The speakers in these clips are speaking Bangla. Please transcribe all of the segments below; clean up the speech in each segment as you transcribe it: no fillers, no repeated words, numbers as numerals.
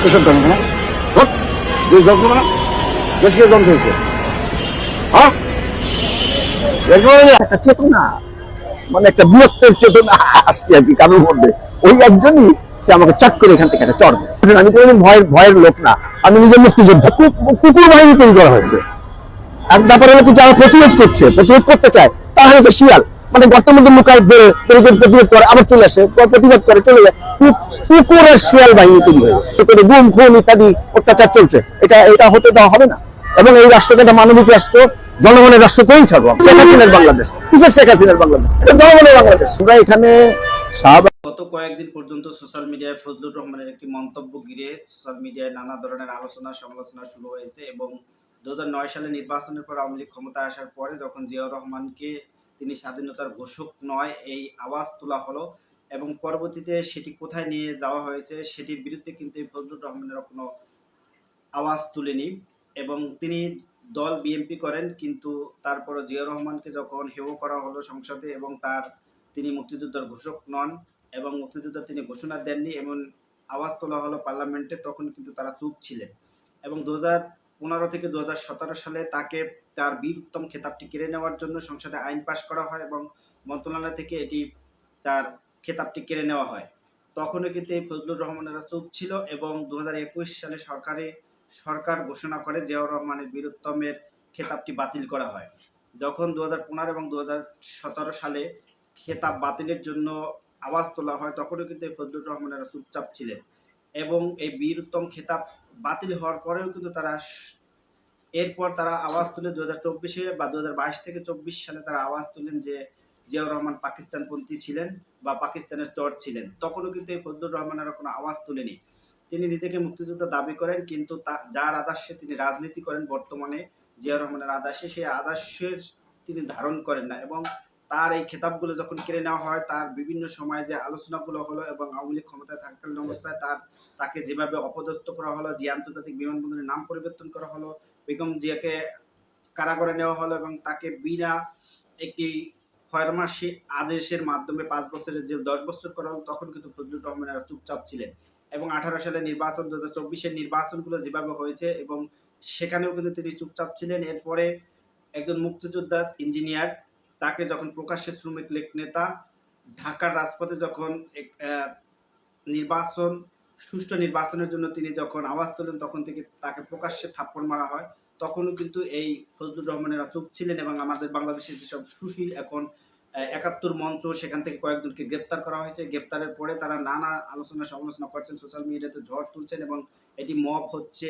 এসব কেন না দেশ ধ্বংস না দেশকে ধ্বংস হয়েছে হ্যাঁ একটা চেতনা মানে একটা বৃহত্তর চেতনা আসছে আর কি কারোর মধ্যে ওই একজনই সে আমাকে চট করে এখান থেকে একটা চড় দিচ্ছে আমি কোনোদিন ভয়ের লোক না আমি নিজের মুক্তিযোদ্ধা কুকুর বাহিনী তৈরি করা হয়েছে এক ব্যাপার হলো কি যারা প্রতিরোধ করতে চায় তারা হচ্ছে শিয়াল মানে গর্তের মধ্যে লুকায় বেড়ে প্রতিরোধ করে আবার চলে আসে প্রতিবাদ করে চলে যায় কুকুরের শিয়াল বাহিনী তৈরি হয়ে গেছে গুম খুন ইত্যাদি অত্যাচার চলছে এটা হতে দেওয়া হবে না এবং এই রাষ্ট্রকে একটা মানবিক রাষ্ট্র জনগণের রাষ্ট্র করেই ছাড়বো শেখ হাসিনার বাংলাদেশ কিসের শেখ হাসিনার বাংলাদেশ এটা জনগণের বাংলাদেশ আমরা এখানে গত কয়েকদিন পর্যন্ত সোশ্যাল মিডিয়ায় ফজলুর রহমানের একটি মন্তব্য ঘিরে সোশ্যাল মিডিয়ায় নানা ধরনের আলোচনা সমালোচনা শুরু হয়েছে এবং 2009 সালে নির্বাচনের পর আওয়ামী লীগ ক্ষমতায় আসার পরে যখন জিয়াউর রহমানকে তিনি স্বাধীনতার ঘোষক নয় এই আওয়াজ তোলা হলো এবং পরবর্তীতে সেটি কোথায় নিয়ে যাওয়া হয়েছে সেটির বিরুদ্ধে কিন্তু ফজলুর রহমানের কোনো আওয়াজ তুলেনি এবং তিনি দল বিএনপি করেন কিন্তু তারপর জিয়াউর রহমানকে যখন হেয় করা হলো সংসদে এবং তিনি মুক্তিযুদ্ধের ঘোষক নন এবং মুক্তিযুদ্ধ তিনি ঘোষণা দেননি এমন আওয়াজ তোলা হলো পার্লামেন্টে তখন কিন্তু তারা চুপ ছিলেন এবং 2015 থেকে 2017 সালে তাকে তার বীর উত্তম খেতাবটি কেড়ে নেওয়ার জন্য সংসদে আইন পাশ করা হয় এবং মন্ত্রণালয় থেকে এটি তার খেতাবটি কেড়ে নেওয়া হয় তখনও কিন্তু এই ফজলুর রহমানেরা চুপ ছিল এবং 2021 সালে সরকার ঘোষণা করে জিয়াউর রহমানের বীর উত্তমের খেতাবটি বাতিল করা হয় যখন 2015 এবং 2017 সালে খেতাব বাতিলের জন্য আওয়াজ তোলা হয় তখনও কিন্তু ফজলুর রহমানেরা চুপচাপ ছিলেন এবং এই বীর উত্তম খেতাব বাতিল হওয়ার পরেও কিন্তু এরপর তারা আওয়াজ তুলে 2024 বা 2022 থেকে 24 সালে তারা আওয়াজ তুলেন যে জিয়াউর রহমান পাকিস্তানপন্থী ছিলেন বা পাকিস্তানের চর ছিলেন তখনও কিন্তু এই ফজলুর রহমানেরা কোনো আওয়াজ তুলেনি তিনি নিজেকে মুক্তিযোদ্ধা দাবি করেন কিন্তু যার আদর্শে তিনি রাজনীতি করেন বর্তমানে জিয়াউর রহমানের আদর্শে সেই আদর্শের তিনি ধারণ করেন না এবং তার এই খেতাবগুলো যখন কেড়ে নেওয়া হয় তার বিভিন্ন সময়ে যে আলোচনাগুলো হলো এবং আওয়ামী লীগ ক্ষমতায় থাকাকালীন অবস্থায় তাকে যেভাবে অপদস্থ করা হলো জিয়া আন্তর্জাতিক বিমানবন্দরের নাম পরিবর্তন করা হলো বেগম জিয়াকে কারাগারে নেওয়া হলো এবং তাকে বিনা একটি ফরমাসি আদেশের মাধ্যমে 5 বছরের জেল 10 বছর করা হলো তখন কিন্তু ফজলুর রহমানেরা চুপচাপ ছিলেন এবং 18 সালে নির্বাচন 2024-এর নির্বাচনগুলো যেভাবে হয়েছে এবং সেখানেও কিন্তু তিনি চুপচাপ ছিলেন এরপরে একজন মুক্তিযোদ্ধা ইঞ্জিনিয়ার তাকে যখন প্রকাশ্যে শ্রমিক লীগ নেতা ঢাকার রাজপথে যখন সুষ্ঠু নির্বাচনের জন্য তিনি যখন আওয়াজ তোলেন তখন থেকে তাকে প্রকাশ্যে থাপ্পড় মারা হয় তখনও কিন্তু এই ফজলুর রহমানেরা চুপ ছিলেন এবং আমাদের বাংলাদেশের যেসব সুশীল এখন 71 মঞ্চ সেখান থেকে কয়েকজনকে গ্রেপ্তার করা হয়েছে গ্রেপ্তারের পরে তারা নানা আলোচনা সমালোচনা করছেন সোশ্যাল মিডিয়াতে ঝড় তুলছেন এবং এটি মব হচ্ছে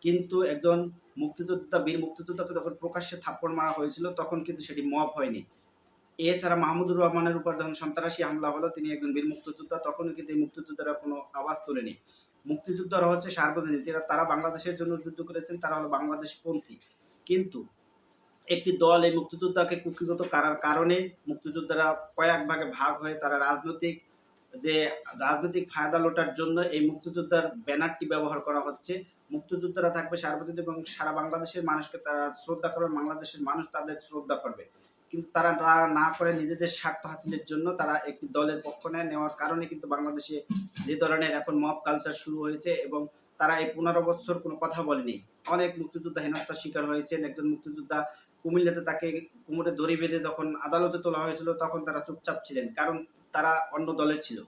কিন্তু একজন বীর মুক্তিযোদ্ধাকে যখন প্রকাশ্যে থাপ্পড় মারা হয়েছিল তখন কিন্তু সেটি মব হয়নি এছাড়া মাহমুদুর রহমানের উপর যখন সন্ত্রাসী হামলা হলো তিনি একজন বীর মুক্তিযোদ্ধা তখনও কিন্তু এই মুক্তিযোদ্ধারা কোনো আওয়াজ তোলেনি মুক্তিযোদ্ধারা হচ্ছে সার্বজনীন তারা বাংলাদেশের জন্য যুদ্ধ করেছেন তারা হলো বাংলাদেশপন্থী কিন্তু একটি দল এই মুক্তিযোদ্ধাকে কুক্ষিগত করার কারণে মুক্তিযোদ্ধারা কয়েক ভাগে ভাগ হয়ে তারা রাজনৈতিক ফায়দা লোটার জন্য এই মুক্তিযোদ্ধার ব্যানারটি ব্যবহার করা হচ্ছে মুক্তিযোদ্ধারা থাকবে সার্বজনীন এবং সারা বাংলাদেশের মানুষকে তারা শ্রদ্ধা করবে বাংলাদেশের মানুষ তাদের শ্রদ্ধা করবে কিন্তু তারা না করে নিজেদের স্বার্থ হাসিলের জন্য তারা একটি দলের পক্ষ নেওয়ার কারণে কিন্তু বাংলাদেশে যে ধরনের এখন মব কালচার শুরু হয়েছে এবং তারা এই 15 বছর কোনো কথা বলেনি অনেক মুক্তিযোদ্ধা হেনস্থার শিকার হয়েছেন একজন মুক্তিযোদ্ধা কুমিল্লাতে তাকে কোমরে দড়ি বেঁধে যখন আদালতে তোলা হয়েছিল তখন তারা চুপচাপ ছিলেন কারণ তারা অন্য দলের ছিল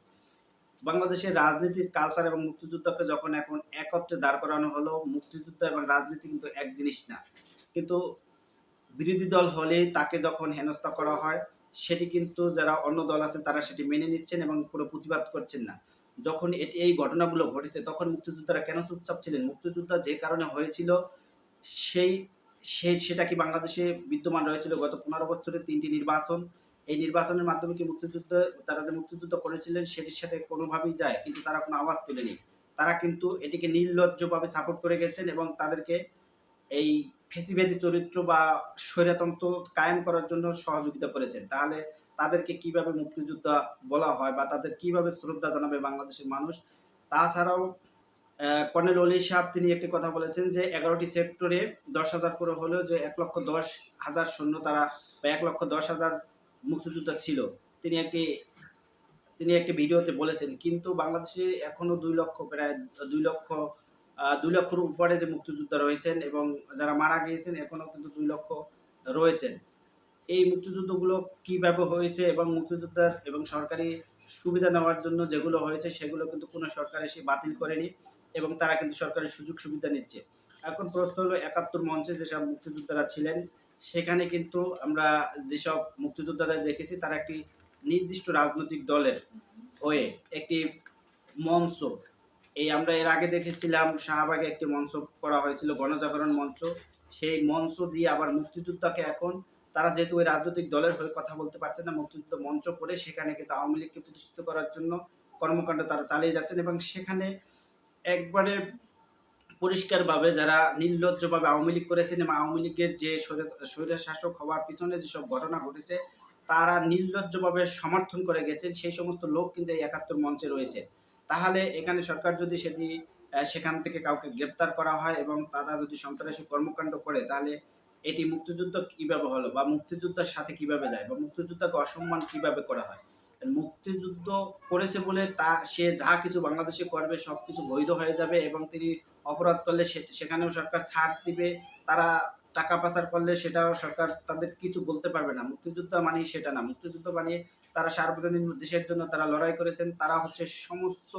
বাংলাদেশের রাজনীতির কালচার এবং মুক্তিযুদ্ধকে যখন এখন একত্রে দাঁড় করানো হলো মুক্তিযুদ্ধ এবং রাজনীতি কিন্তু এক জিনিস না কিন্তু বিরোধী দল হলে তাকে যখন হেনস্থা করা হয় সেটি কিন্তু যারা অন্য দল আছে তারা সেটি মেনে নিচ্ছেন এবং কোনো প্রতিবাদ করছেন না যখন এই ঘটনাগুলো ঘটেছে তখন মুক্তিযোদ্ধারা কেন চুপচাপ ছিলেন মুক্তিযুদ্ধ যে কারণে হয়েছিল সেটা কি বাংলাদেশে বিদ্যমান রয়েছিল গত 15 বছরে 3টি নির্বাচন এই নির্বাচনের মাধ্যমে কি তারা যে মুক্তিযুদ্ধ করেছিলেন সেটির সাথে কোনোভাবেই যায় কিন্তু তারা কোনো আওয়াজ তোলেনি তারা কিন্তু এটিকে নির্লজ্জভাবে সাপোর্ট করে গেছেন এবং তাদেরকে এই ফেসিবাদী চরিত্র বা স্বৈরতন্ত্র কায়েম করার জন্য সহযোগিতা করেছেন তাহলে তাদেরকে কিভাবে মুক্তিযোদ্ধা বলা হয় বা তাদের কিভাবে শ্রদ্ধা জানাবে বাংলাদেশের মানুষ তাছাড়াও কর্নেল অলি সাহেব তিনি একটি কথা বলেছেন যে 11টি সেক্টরে 10,000 করে হলেও যে 1,10,000 সৈন্য তারা বা 1,10,000 মুক্তিযোদ্ধা ছিল তিনি তিনি একটি ভিডিওতে বলেছেন। কিন্তু বাংলাদেশে এখনো ২ লক্ষ প্রায় ২ লক্ষ ২ লক্ষের উপরে যে মুক্তিযোদ্ধা রয়েছেন এবং যারা মারা গিয়েছেন এখনো কিন্তু ২ লক্ষ রয়েছেন। এই মুক্তিযুদ্ধগুলো কিভাবে হয়েছে এবং মুক্তিযোদ্ধার এবং সরকারি সুবিধা নেওয়ার জন্য যেগুলো হয়েছে সেগুলো কিন্তু কোনো সরকার এসে বাতিল করেনি এবং তারা কিন্তু সরকারি সুযোগ সুবিধা নিচ্ছে। এখন প্রশ্ন হলো ৭১ মঞ্চে যেসব মুক্তিযোদ্ধারা ছিলেন সেখানে কিন্তু আমরা যেসব মুক্তিযোদ্ধাদের দেখেছি তারা একটি নির্দিষ্ট রাজনৈতিক দলের হয়ে একটি মঞ্চ, এই আমরা এর আগে দেখেছিলাম শাহবাগে একটি মঞ্চ করা হয়েছিল গণজাগরণ মঞ্চ। সেই মঞ্চ দিয়ে আবার মুক্তিযোদ্ধাকে এখন তারা যেহেতু ওই রাজনৈতিক দলের হয়ে কথা বলতে পারছে না, মুক্তিযুদ্ধ মঞ্চ করে সেখানে কিন্তু আওয়ামী লীগকে প্রতিষ্ঠিত করার জন্য কর্মকাণ্ড তারা চালিয়ে যাচ্ছেন এবং সেখানে একবারে পরিষ্কারভাবে যারা নির্লজ্জভাবে আওয়ামী লীগ করেছেন এবং আওয়ামী লীগের যে স্বৈরশাসক হওয়ার পিছনে যেসব ঘটনা ঘটেছে তারা নির্লজ্জভাবে সমর্থন করে গেছেন, সেই সমস্ত লোক কিন্তু এই ৭১ মঞ্চে রয়েছে। তাহলে এখানে সরকার যদি সেখান থেকে কাউকে গ্রেপ্তার করা হয় এবং তারা যদি সন্ত্রাসী কর্মকাণ্ড করে তাহলে এটি মুক্তিযুদ্ধ কিভাবে হলো বা মুক্তিযোদ্ধার সাথে কিভাবে যায় বা মুক্তিযোদ্ধাকে অসম্মান কিভাবে করা হয়। মুক্তিযুদ্ধ করেছে বলে সে যা কিছু বাংলাদেশে করবে সবকিছু বৈধ হয়ে যাবে এবং তিনি অপরাধ করলে সেখানেও সরকার ছাড় দিবে, তারা টাকা পাচার করলে সেটাও সরকার তাদের কিছু বলতে পারবে না। মুক্তিযুদ্ধ মানেই সেটা না। মুক্তিযুদ্ধ মানে তারা সার্বজনীন দেশের জন্য তারা লড়াই করেছেন, তারা হচ্ছে সমস্ত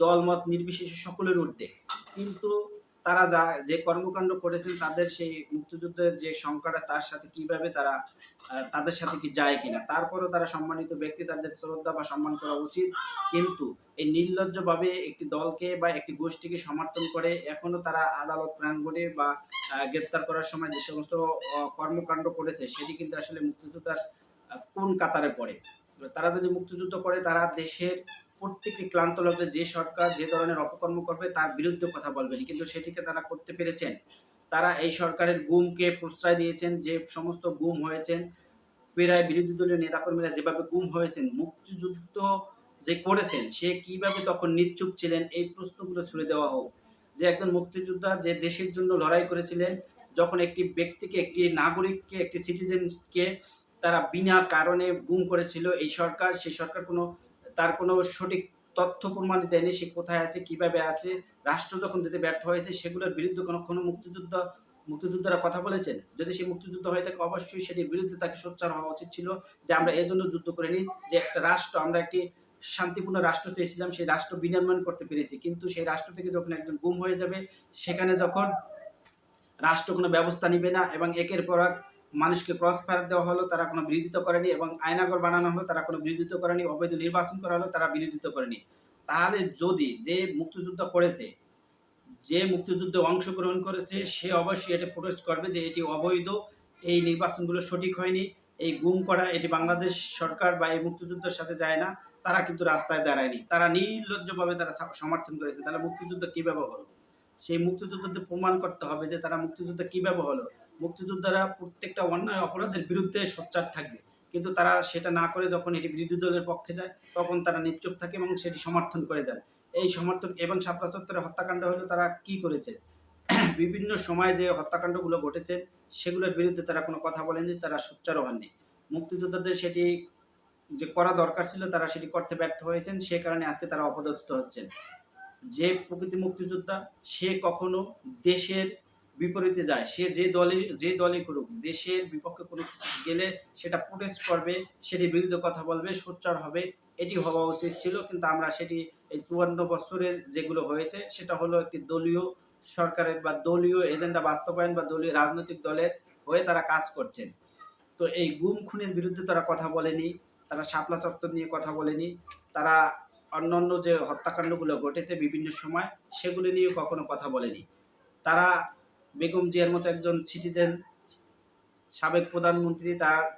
দলমত নির্বিশেষে সকলের ঊর্ধ্বে। কিন্তু তারা যে কর্মকাণ্ড করেছেন তাদের সেই মুক্তিযুদ্ধের যে সংখ্যাটা তার সাথে কিভাবে তারা তাদের সাথে কি যায় কিনা, তারপরেও তারা সম্মানিত ব্যক্তি, তাদের শ্রদ্ধা বা সম্মান করা উচিত। কিন্তু এই নির্লজ্জভাবে একটি দলকে বা একটি গোষ্ঠীকে সমর্থন করে এখনো তারা আদালত প্রাঙ্গণে বা গ্রেপ্তার করার সময় যে সমস্ত কর্মকাণ্ড করেছে সেটি কিন্তু আসলে মুক্তিযোদ্ধার কোন কাতারে পড়ে। তারা যদি মুক্তিযুদ্ধ করে তারা দেশের প্রত্যেকটি ক্লান্ত লোকে যে সরকার যে ধরনের অপকর্ম করবে তার বিরুদ্ধে কথা বলবেন, কিন্তু সেটিকে তারা করতে পেরেছেন। তারা এই সরকারের গুমকে প্রশ্রয় দিয়েছেন, যে সমস্ত গুম হয়েছেন প্রায় বিরোধী দলীয় নেতাকর্মীরা যেভাবে গুম হয়েছেন, মুক্তিযুদ্ধ যে করেছেন সে কিভাবে তখন নিশ্চুপ ছিলেন এই প্রশ্নগুলো ছুড়ে দেওয়া হোক। যে একজন মুক্তিযোদ্ধা যে দেশের জন্য লড়াই করেছিলেন, যখন একটি ব্যক্তিকে একটি নাগরিককে একটি সিটিজেনকে তারা বিনা কারণে গুম করেছিল এই সরকার, সেই সরকার তার কোনো সঠিক তথ্য প্রমাণ দেয়নি, সে কোথায় আছে কিভাবে আছে, রাষ্ট্র যখন দিতে ব্যর্থ হয়েছে সেগুলোর বিরুদ্ধে কোনো মুক্তিযোদ্ধারা কথা বলেছেন। যদি সে মুক্তিযুদ্ধ হয়ে থাকে অবশ্যই সেটির বিরুদ্ধে তাকে সোচ্চার হওয়া উচিত ছিল যে আমরা এই জন্য যুদ্ধ করিনি, যে একটা রাষ্ট্র আমরা একটি শান্তিপূর্ণ রাষ্ট্র চেয়েছিলাম, সেই রাষ্ট্র বিনির্মাণ করতে পেরেছি। কিন্তু সেই রাষ্ট্র থেকে যখন একজন গুম হয়ে যাবে সেখানে যখন রাষ্ট্র কোনো ব্যবস্থা নিবে না এবং একের পর এক মানুষকে ক্রস ফায়ার দেওয়া হলো, তারা কোনো বিরোধিতা করেনি এবং আয়নাঘর বানানো হলো, তারা কোনো বিরোধিতা করেনি, অবৈধ নির্বাচন করা হলো, তারা বিরোধিতা করেনি। তাহলে যদি যে মুক্তিযুদ্ধ করেছে, যে মুক্তিযুদ্ধে অংশগ্রহণ করেছে সে অবশ্যই এটা প্রোটেস্ট করবে যে এটি অবৈধ, এই নির্বাচনগুলো সঠিক হয়নি, এই গুম করা এটি বাংলাদেশ সরকার বা এই মুক্তিযুদ্ধের সাথে যায় না। তারা কিন্তু রাস্তায় দাঁড়ায়নি, তারা নির্লজ্জভাবে তারা সমর্থন করেছে। তাহলে মুক্তিযুদ্ধ কিভাবে হলো? সেই মুক্তিযুদ্ধদের প্রমাণ করতে হবে যে তারা মুক্তিযুদ্ধ কিভাবে হলো। মুক্তিযোদ্ধারা প্রত্যেকটা অন্যায় অপরাধের বিরুদ্ধে সোচ্চার থাকবে, কিন্তু তারা সেটা না করে যখন এটি বিরোধী দলের পক্ষে যায় তখন তারা নিশ্চুপ থাকে এবং সেটি সমর্থন করে দেন। এই সমর্থন এবং শাপলা চত্বরে হত্যাকাণ্ড হলো তারা কি করেছে? বিভিন্ন সময় যে হত্যাকাণ্ডগুলো ঘটেছে সেগুলোর বিরুদ্ধে তারা কোনো কথা বলেনি, তারা সোচ্চারও হননি। মুক্তিযোদ্ধাদের সেটি যে করা দরকার ছিল তারা সেটি করতে ব্যর্থ হয়েছেন, সে কারণে আজকে তারা অপদস্থ হচ্ছেন। যে প্রকৃতি মুক্তিযোদ্ধা সে কখনো দেশের বিপরীতে যায়, সে যে দলই করুক দেশের বিপক্ষে কোনো কিছু গেলে সেটা প্রোটেস্ট করবে, সেটির বিরুদ্ধে কথা বলবে, সোচ্চার হবে, এটি হওয়া উচিত ছিল। কিন্তু আমরা সেটি এই ৫৪ বছরে যেগুলো হয়েছে সেটা হলো একটি দলীয় সরকারের বা দলীয় এজেন্ডা বাস্তবায়ন বা দলীয় রাজনৈতিক দলের হয়ে তারা কাজ করছেন। তো এই গুম খুনের বিরুদ্ধে তারা কথা বলেনি, তারা শাপলা চত্বর নিয়ে কথা বলেনি, তারা অন্যান্য যে হত্যাকাণ্ডগুলো ঘটেছে বিভিন্ন সময় সেগুলি নিয়ে কখনো কথা বলেনি। তারা বেগম জিয়ার মতো একজন সিটিজেন, সাবেক প্রধানমন্ত্রী,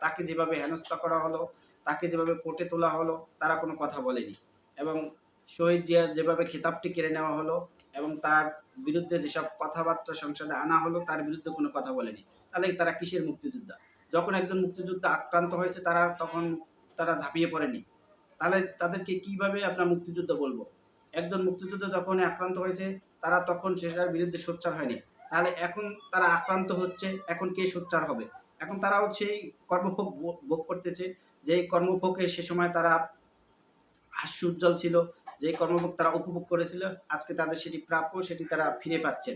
তাকে যেভাবে হেনস্থা করা হলো, তাকে যেভাবে কোর্টে তোলা হলো, তারা কোনো কথা বলেনি। এবং শহীদ জিয়ার যেভাবে খেতাবটি কেড়ে নেওয়া হলো এবং তার বিরুদ্ধে যেসব কথাবার্তা সংসদে আনা হলো তার বিরুদ্ধে কোনো কথা বলেনি। তাহলে তারা কিসের মুক্তিযোদ্ধা? যখন একজন মুক্তিযোদ্ধা আক্রান্ত হয়েছে তখন তারা ঝাঁপিয়ে পড়েনি। তাহলে তাদেরকে কিভাবে আপনার মুক্তিযুদ্ধ বলবো? একজন মুক্তিযোদ্ধা যখন আক্রান্ত হয়েছে তারা তখন সেটার বিরুদ্ধে সোচ্চার হয়নি। তাহলে এখন তারা আক্রান্ত হচ্ছে, এখন কে সোচ্চার হবে? এখন তারাও সেই কর্মভোগ ভোগ করতেছে, যে কর্মভোগে সে সময় তারা হাস্যোজ্জ্বল ছিল, যে কর্মভোগ তারা উপভোগ করেছিল, আজকে তাদের সেটি প্রাপ্য, সেটি তারা ফিরে পাচ্ছেন।